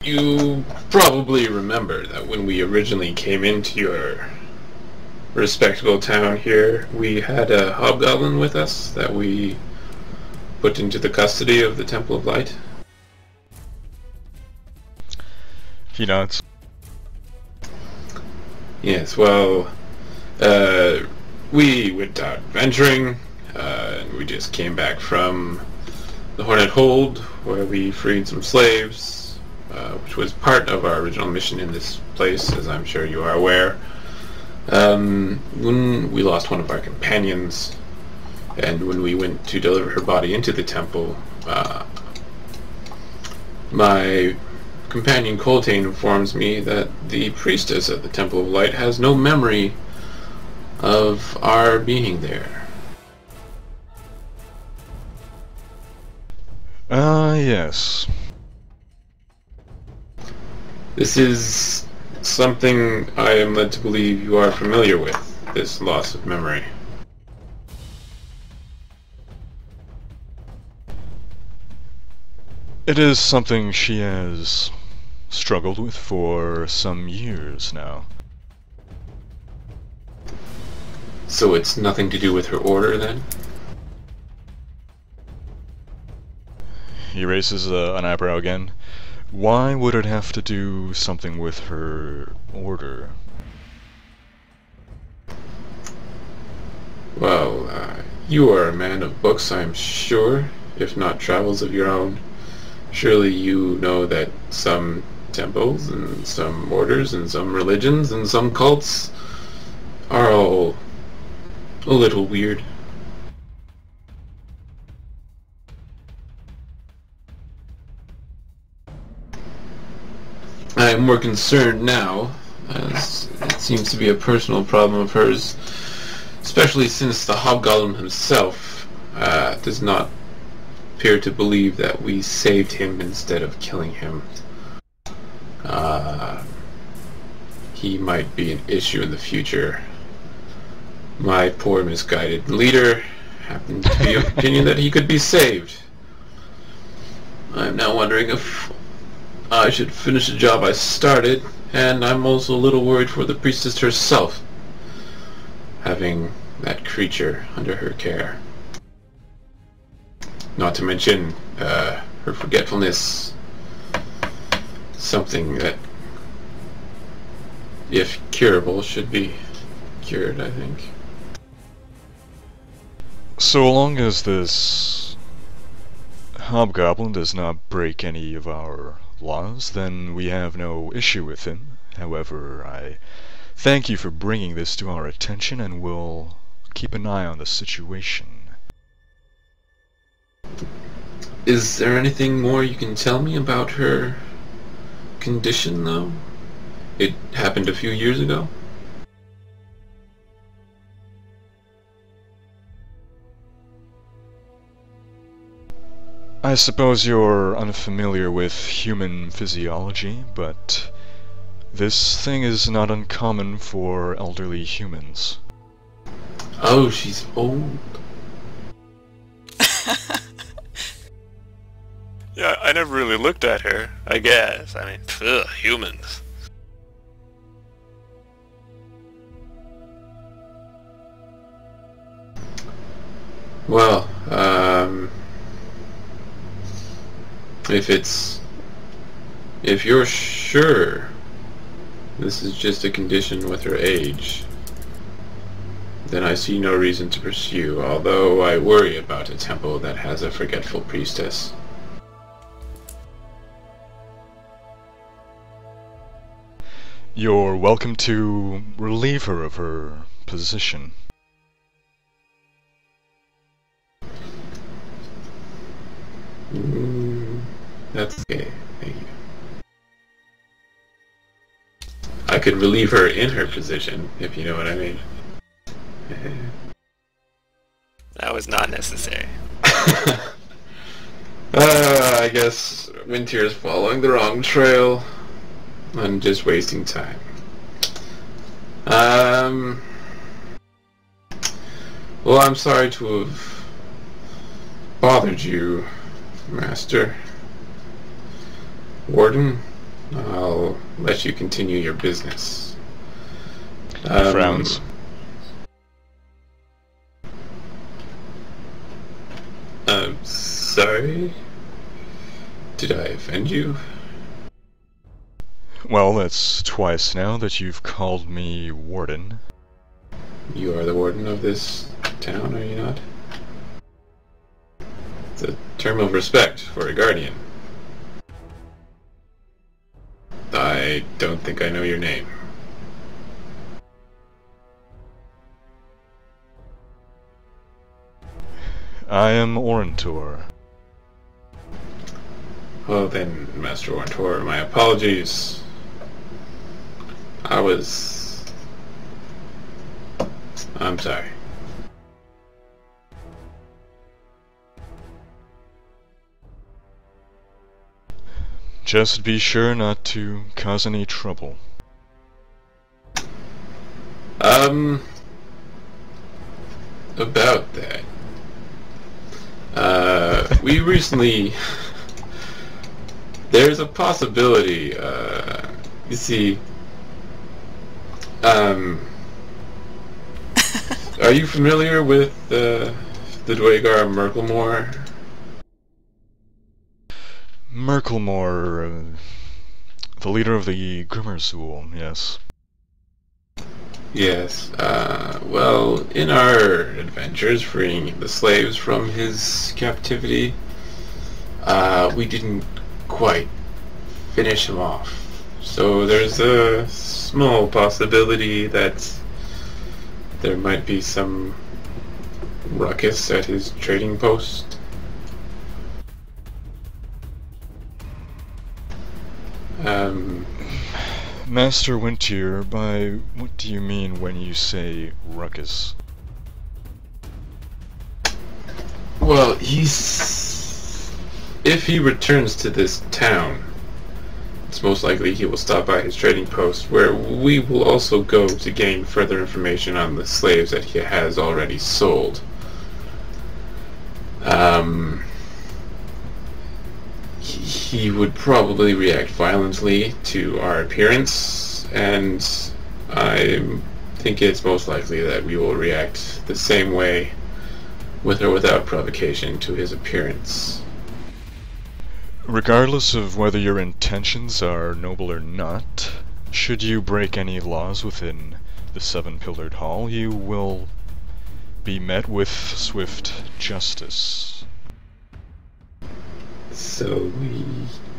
You probably remember that when we originally came into your respectable town here, we had a hobgoblin with us that we put into the custody of the Temple of Light. He nods. Yes, well, we went out adventuring, and we just came back from the Hornet Hold, where we freed some slaves, which was part of our original mission in this place, as I'm sure you are aware. When we lost one of our companions, and when we went to deliver her body into the temple, my companion Coltaine informs me that the priestess at the Temple of Light has no memory of our being there. Yes. This is something I am led to believe you are familiar with, this loss of memory. It is something she has struggled with for some years now. So it's nothing to do with her order, then? He raises an eyebrow again. Why would it have to do something with her order? Well, you are a man of books, I'm sure, if not travels of your own. Surely you know that some temples and some orders and some religions and some cults are all a little weird. I am more concerned now, as it seems to be a personal problem of hers, especially since the hobgoblin himself does not appear to believe that we saved him instead of killing him. He might be an issue in the future. My poor misguided leader happened to be of opinion that he could be saved. I'm now wondering if I should finish the job I started, and I'm also a little worried for the priestess herself, having that creature under her care. Not to mention her forgetfulness, something that, if curable, should be cured, I think. So long as this hobgoblin does not break any of our laws, then we have no issue with him. However, I thank you for bringing this to our attention, and we'll keep an eye on the situation. Is there anything more you can tell me about her condition, though? It happened a few years ago? I suppose you're unfamiliar with human physiology, but this thing is not uncommon for elderly humans. Oh, she's old. Yeah, I never really looked at her, I guess. I mean, ugh, humans. Well, if you're sure this is just a condition with her age, then I see no reason to pursue, although I worry about a temple that has a forgetful priestess. You're welcome to relieve her of her position. That's okay, thank you. I could relieve her in her position, if you know what I mean. That was not necessary. I guess Winter is following the wrong trail. I'm just wasting time. Well, I'm sorry to have bothered you, Master. Warden, I'll let you continue your business. Frowns. Sorry? Did I offend you? Well, that's twice now that you've called me warden. You are the warden of this town, are you not? It's a term of respect for a guardian. I don't think I know your name. I am Orentor. Well then, Master Orentor, my apologies. I'm sorry. Just be sure not to cause any trouble. About that. We recently... There's a possibility, you see... Are you familiar with, the duergar Merkelmore? Merkelmore, the leader of the Grimmerzhul, yes. Yes, well, in our adventures freeing the slaves from his captivity, we didn't quite finish him off. So there's a small possibility that there might be some ruckus at his trading post. Master Winter, by what do you mean when you say ruckus? Well, if he returns to this town, it's most likely he will stop by his trading post, where we will also go to gain further information on the slaves that he has already sold. He would probably react violently to our appearance, and I think it's most likely that we will react the same way, with or without provocation, to his appearance. Regardless of whether your intentions are noble or not, should you break any laws within the seven-pillared hall, you will be met with swift justice. So we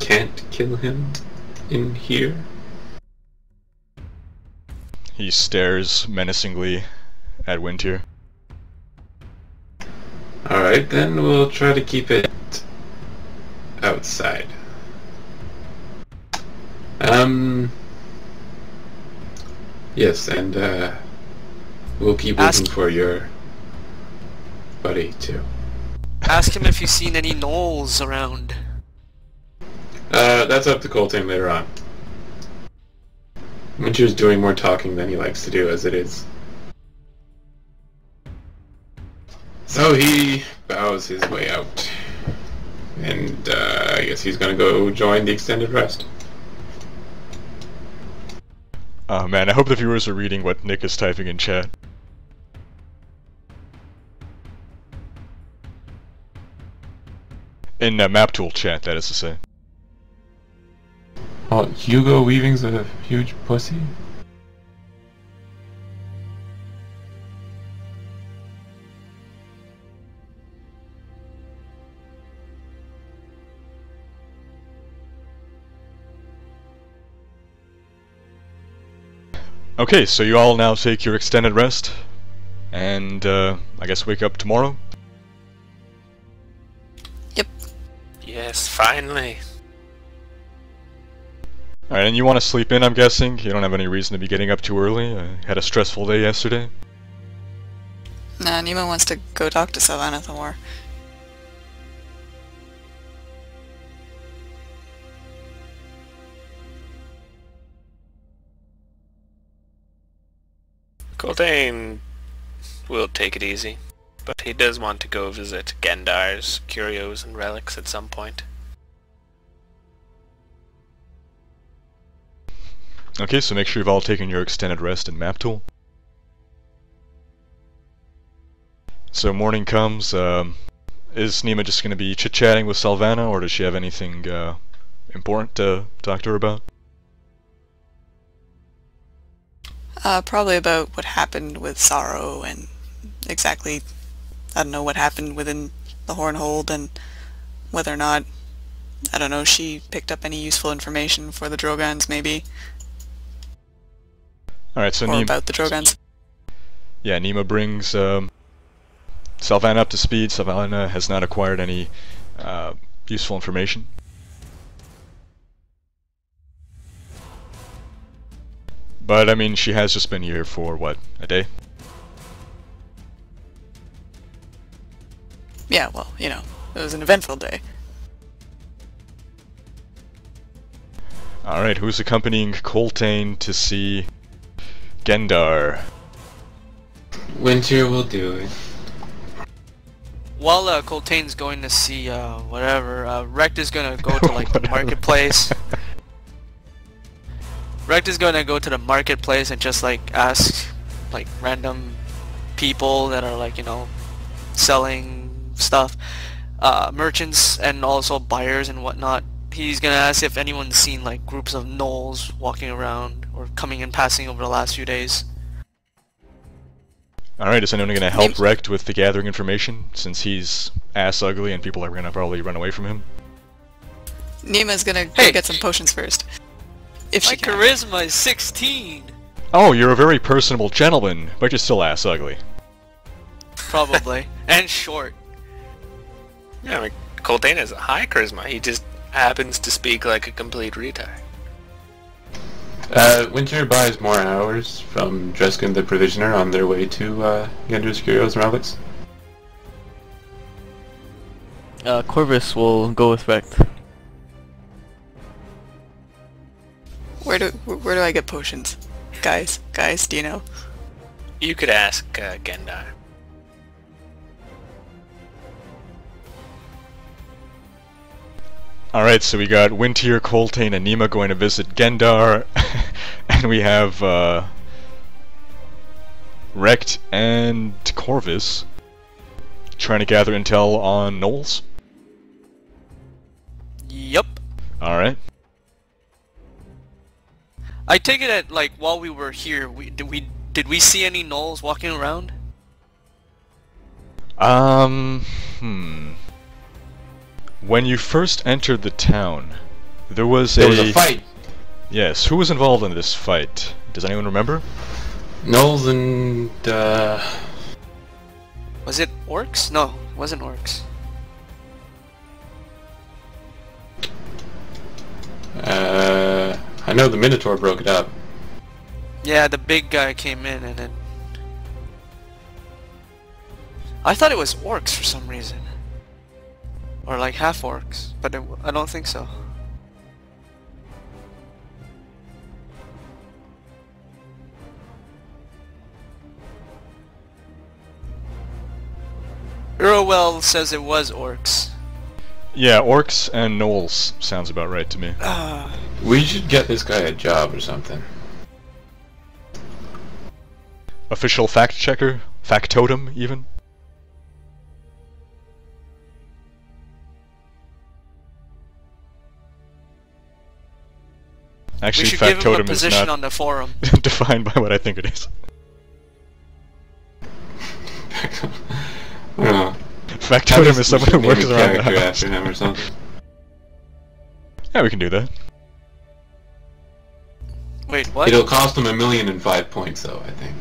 can't kill him in here? He stares menacingly at Winter. Alright, then we'll try to keep it outside. Yes, and we'll keep looking for your buddy too. Ask him if you've seen any gnolls around. That's up to Coltaine later on. Winter's doing more talking than he likes to do as it is. So he bows his way out. And I guess he's gonna go join the extended rest. Oh man, I hope the viewers are reading what Nick is typing in chat. In map tool chat, that is to say. Oh, Hugo Weaving's a huge pussy? Okay, so you all now take your extended rest, and I guess wake up tomorrow? Yep. Yes, finally. Alright, and you want to sleep in, I'm guessing? You don't have any reason to be getting up too early? Had a stressful day yesterday? Nah, Nemo wants to go talk to Savannah Thor. Coltaine will take it easy, but he does want to go visit Gendar's curios and relics at some point. Okay, so make sure you've all taken your extended rest in map tool. So morning comes, is Nima just going to be chit-chatting with Salvanna, or does she have anything important to talk to her about? Probably about what happened with Sorrow and exactly, I don't know, what happened within the Hornhold and whether or not, I don't know, she picked up any useful information for the Drogans maybe. Alright, so or Nima... about the Drogans. Yeah, Nima brings Salvanna up to speed. Salvanna has not acquired any useful information. But, I mean, she has just been here for, what, a day? Yeah, well, you know, it was an eventful day. Alright, who's accompanying Coltaine to see Gendar? Winter will do it. While Coltaine's going to see whatever, Rhekd is gonna go to like the marketplace. Rhekd is gonna go to the marketplace and just like ask like random people that are like, you know, selling stuff, merchants and also buyers and whatnot. He's gonna ask if anyone's seen like groups of gnolls walking around or coming and passing over the last few days. Alright, is anyone going to help Rhekd with the gathering information, since he's ass ugly and people are going to probably run away from him? Nima's gonna go get some potions first. If My she can. charisma is 16! Oh, you're a very personable gentleman, but you're still ass ugly. Probably. And short. Yeah, I mean, Coltaine has a high charisma. He just happens to speak like a complete retard. Winter buys more hours from Dreskin the Provisioner on their way to Gender's Curios and Relics. Corvus will go with Rhekd. Where do I get potions? Guys, do you know? You could ask Gendar. Alright, so we got Winter, Coltaine, and Nima going to visit Gendar, and we have Rhekd and Corvus trying to gather intel on gnolls. Yup. Alright. I take it that like while we were here, did we see any gnolls walking around? When you first entered the town, there was There was a fight. Yes, who was involved in this fight? Does anyone remember? Gnolls and Was it orcs? No, it wasn't orcs. I know the Minotaur broke it up. Yeah, the big guy came in and then... I thought it was orcs for some reason. Or like half orcs, but I don't think so. Urowell says it was orcs. Yeah, orcs and gnolls sounds about right to me. We should get this guy a job or something. Official fact checker? Factotum, even? Actually, We should give him a factotum is position not on the forum. defined by what I think it is. Factotum is someone who works around the house. After him or something. Yeah, we can do that. Wait, what? It'll cost him 1,005 points, though, I think.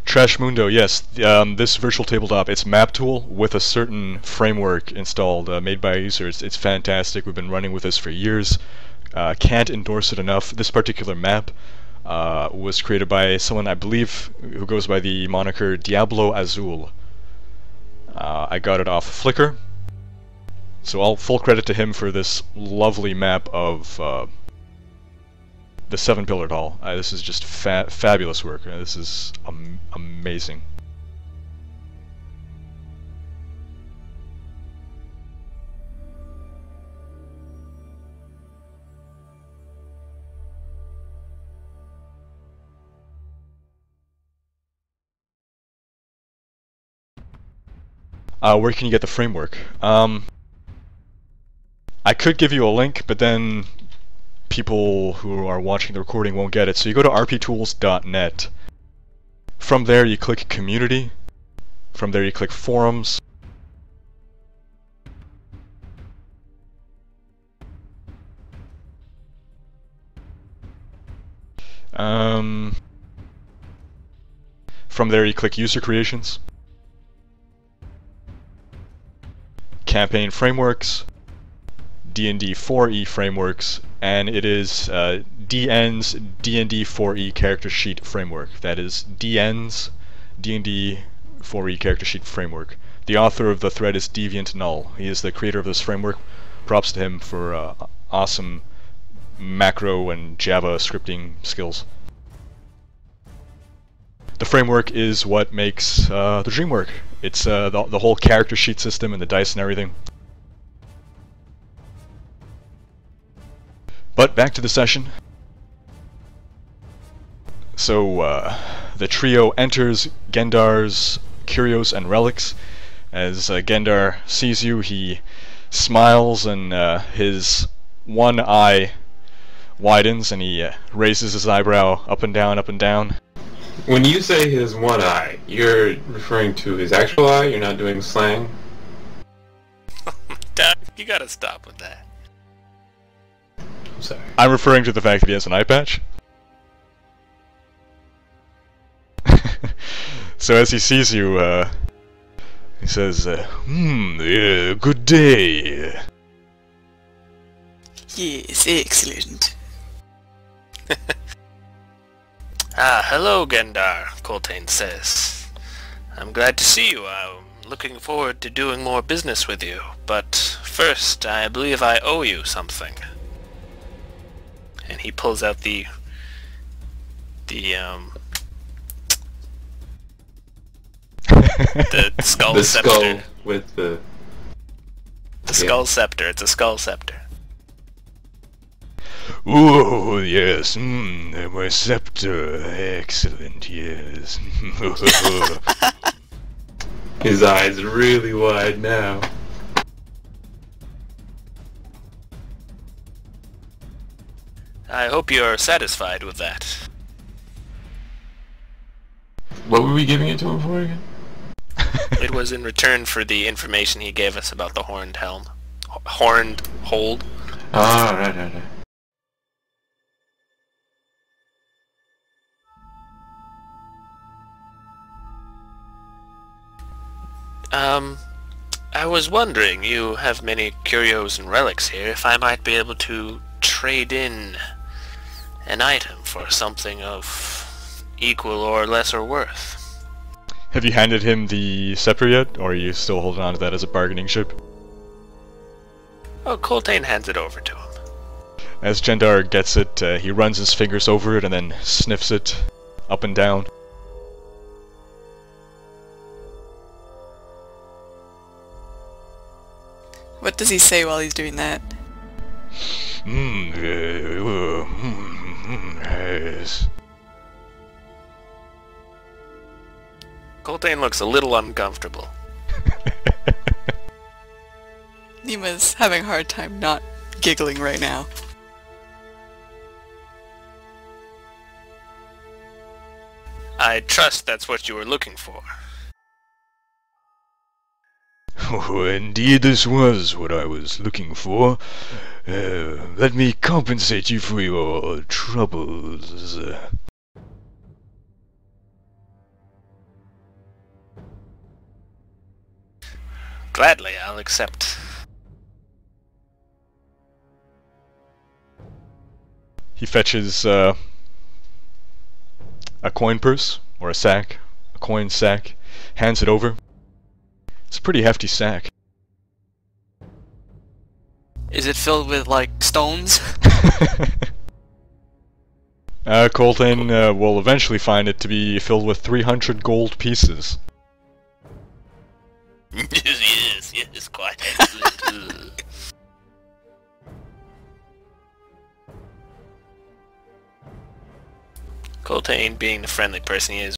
Trash Mundo, yes. This virtual tabletop, it's map tool with a certain framework installed, made by a user. It's fantastic. We've been running with this for years. Can't endorse it enough. This particular map was created by someone, I believe, who goes by the moniker Diablo Azul. I got it off Flickr. So all full credit to him for this lovely map of the Seven Pillared Hall. This is just fabulous work. This is amazing. Where can you get the framework? I could give you a link, but then people who are watching the recording won't get it. So you go to rptools.net. From there you click Community. From there you click Forums. From there you click User Creations. Campaign Frameworks. D&D 4e Frameworks. And it is DN's D&D 4e Character Sheet Framework. That is DN's D&D 4e Character Sheet Framework. The author of the thread is Deviant Null. He is the creator of this framework. Props to him for awesome macro and Java scripting skills. The framework is what makes the dream work. It's the whole character sheet system and the dice and everything. But back to the session. So the trio enters Gendar's curios and relics. As Gendar sees you, he smiles and his one eye widens and he raises his eyebrow up and down, up and down. When you say his one eye, you're referring to his actual eye? You're not doing slang? Dad, you gotta stop with that. I'm sorry. I'm referring to the fact that he has an eye patch. So as he sees you, he says, yeah, good day. Yes, excellent. Hello, Gendar, Coltaine says. I'm glad to see you. I'm looking forward to doing more business with you. But first, I believe I owe you something. And he pulls out the skull The scepter. skull with the Skull scepter. It's a skull scepter. Oh, yes, my scepter, excellent, yes. His eyes are really wide now. I hope you're satisfied with that. What were we giving it to him for again? It was in return for the information he gave us about the horned helm. Horned hold. Ah, right. I was wondering, you have many curios and relics here, if I might be able to trade in an item for something of equal or lesser worth. Have you handed him the scepter yet, or are you still holding on to that as a bargaining chip? Oh, Coltaine hands it over to him. As Gendar gets it, he runs his fingers over it and then sniffs it up and down. What does he say while he's doing that? Yes. Coltaine looks a little uncomfortable. Nima's having a hard time not giggling right now. I trust that's what you were looking for. Oh, indeed this was what I was looking for. Let me compensate you for your troubles. Gladly, I'll accept. He fetches a coin purse, or a sack, a coin sack, hands it over. It's a pretty hefty sack. Is it filled with, like, stones? Coltaine will eventually find it to be filled with 300 gold pieces. yes, quite excellent. Coltaine, being the friendly person he is,